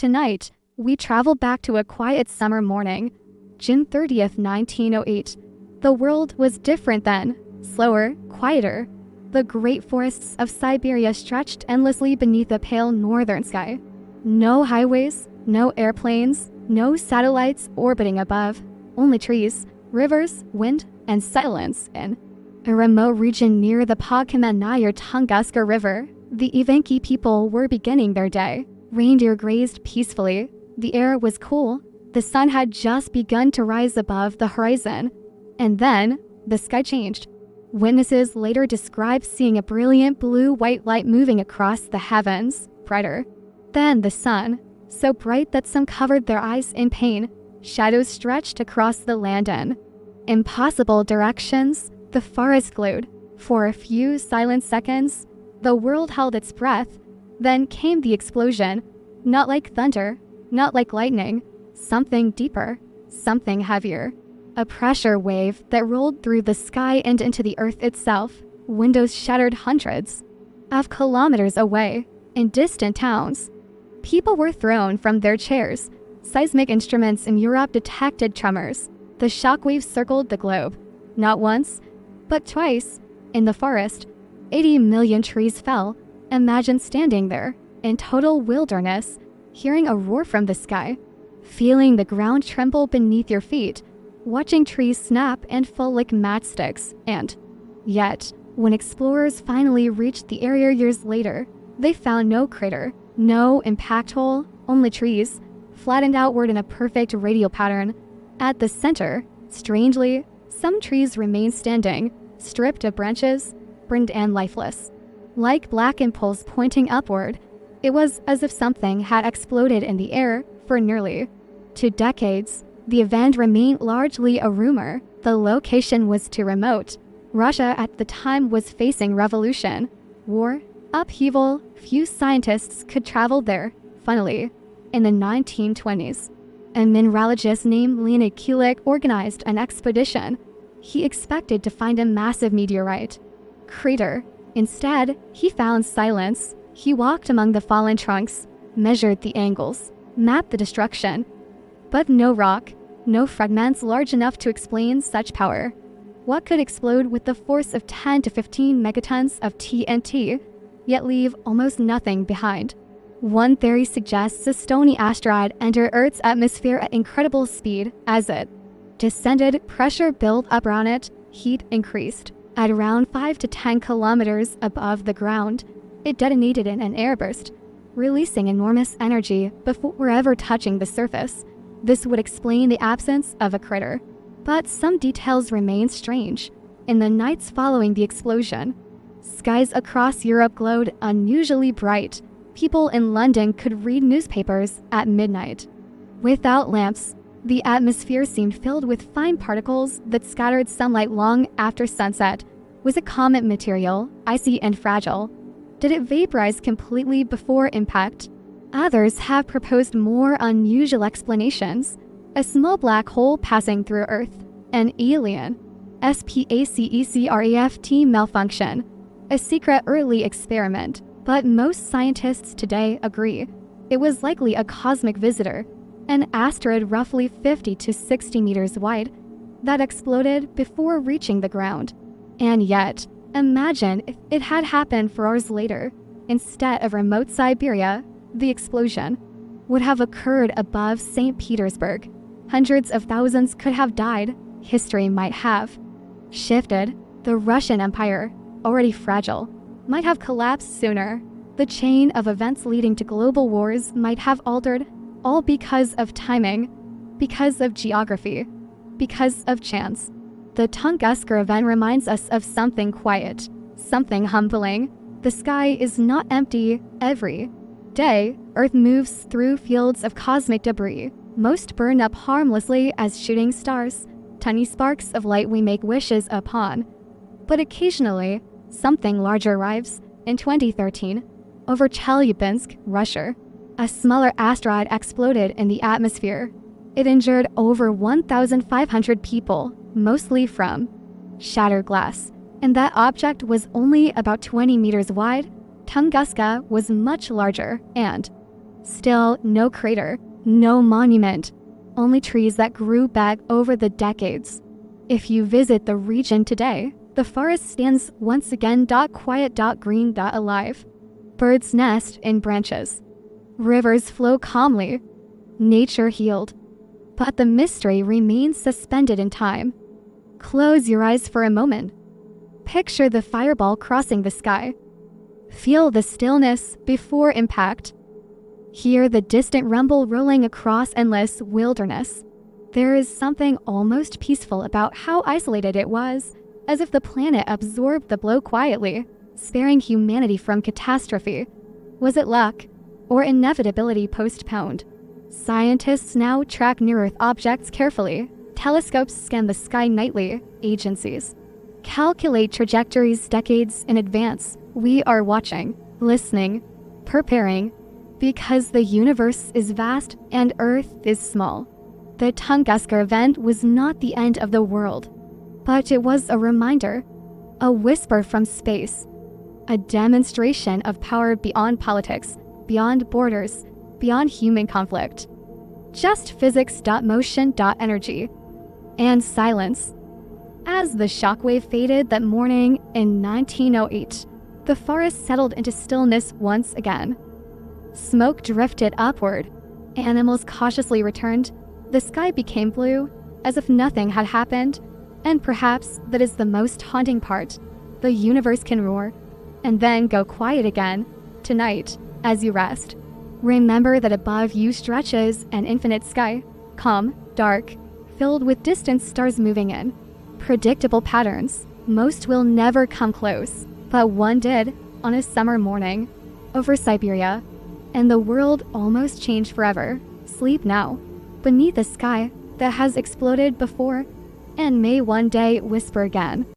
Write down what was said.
Tonight, we travel back to a quiet summer morning, June 30th, 1908. The world was different then, slower, quieter. The great forests of Siberia stretched endlessly beneath a pale northern sky. No highways, no airplanes, no satellites orbiting above, only trees, rivers, wind, and silence in a remote region near the Tunguska River. The Evenki people were beginning their day. Reindeer grazed peacefully. The air was cool. The sun had just begun to rise above the horizon. And then, the sky changed. Witnesses later described seeing a brilliant blue-white light moving across the heavens, brighter than the sun, so bright that some covered their eyes in pain. Shadows stretched across the land in impossible directions. The forest glowed. For a few silent seconds, the world held its breath. Then came the explosion. Not like thunder, not like lightning. Something deeper, something heavier. A pressure wave that rolled through the sky and into the earth itself. Windows shattered hundreds of kilometers away. In distant towns, people were thrown from their chairs. Seismic instruments in Europe detected tremors. The shockwave circled the globe. Not once, but twice. In the forest, 80 million trees fell. Imagine standing there, in total wilderness, hearing a roar from the sky, feeling the ground tremble beneath your feet, watching trees snap and fall like matchsticks. And yet, when explorers finally reached the area years later, they found no crater, no impact hole, only trees, flattened outward in a perfect radial pattern. At the center, strangely, some trees remained standing, stripped of branches, burned and lifeless. Like black impulse pointing upward, it was as if something had exploded in the air. For nearly 2 decades, the event remained largely a rumor. The location was too remote. Russia at the time was facing revolution, war, upheaval. Few scientists could travel there. Finally, in the 1920s, a mineralogist named Leonid Kulik organized an expedition. He expected to find a massive meteorite crater. Instead, he found silence. He walked among the fallen trunks, measured the angles, mapped the destruction. But no rock, no fragments large enough to explain such power. What could explode with the force of 10 to 15 megatons of TNT, yet leave almost nothing behind? One theory suggests a stony asteroid entered Earth's atmosphere at incredible speed. As it descended, pressure built up around it, heat increased. At around 5 to 10 kilometers above the ground, it detonated in an airburst, releasing enormous energy before ever touching the surface. This would explain the absence of a crater. But some details remain strange. In the nights following the explosion, skies across Europe glowed unusually bright. People in London could read newspapers at midnight. Without lamps, the atmosphere seemed filled with fine particles that scattered sunlight long after sunset. Was it comet material, icy and fragile? Did it vaporize completely before impact? Others have proposed more unusual explanations. A small black hole passing through Earth, an alien, spacecraft malfunction, a secret early experiment. But most scientists today agree it was likely a cosmic visitor, an asteroid roughly 50 to 60 meters wide that exploded before reaching the ground. And yet, imagine if it had happened 4 hours later. Instead of remote Siberia, the explosion would have occurred above St. Petersburg. Hundreds of thousands could have died. History might have shifted. The Russian Empire, already fragile, might have collapsed sooner. The chain of events leading to global wars might have altered, all because of timing, because of geography, because of chance. The Tunguska Event reminds us of something quiet, something humbling. The sky is not empty. Every day, Earth moves through fields of cosmic debris. Most burn up harmlessly as shooting stars, tiny sparks of light we make wishes upon. But occasionally, something larger arrives. In 2013, over Chelyabinsk, Russia, a smaller asteroid exploded in the atmosphere. It injured over 1,500 people, mostly from shattered glass. And that object was only about 20 meters wide. Tunguska was much larger, and Still, no crater, no monument, only trees that grew back over the decades. If you visit the region today, the forest stands once again quiet, green, alive. Birds nest in branches. Rivers flow calmly. Nature healed. But the mystery remains suspended in time. Close your eyes for a moment. Picture the fireball crossing the sky. Feel the stillness before impact. Hear the distant rumble rolling across endless wilderness. There is something almost peaceful about how isolated it was, as if the planet absorbed the blow quietly, sparing humanity from catastrophe. Was it luck, or inevitability postponed? Scientists now track near-Earth objects carefully. Telescopes scan the sky nightly. Agencies calculate trajectories decades in advance. We are watching, listening, preparing, because the universe is vast and Earth is small. The Tunguska Event was not the end of the world, but it was a reminder, a whisper from space, a demonstration of power beyond politics, beyond borders, beyond human conflict. Just physics. Motion. Energy. And silence. As the shockwave faded that morning in 1908, the forest settled into stillness once again. Smoke drifted upward. Animals cautiously returned. The sky became blue, as if nothing had happened. And perhaps that is the most haunting part. The universe can roar, and then go quiet again. Tonight, as you rest, remember that above you stretches an infinite sky, calm, dark, filled with distant stars moving in. Predictable patterns. Most will never come close, but one did on a summer morning over Siberia, and the world almost changed forever. Sleep now, beneath a sky that has exploded before and may one day whisper again.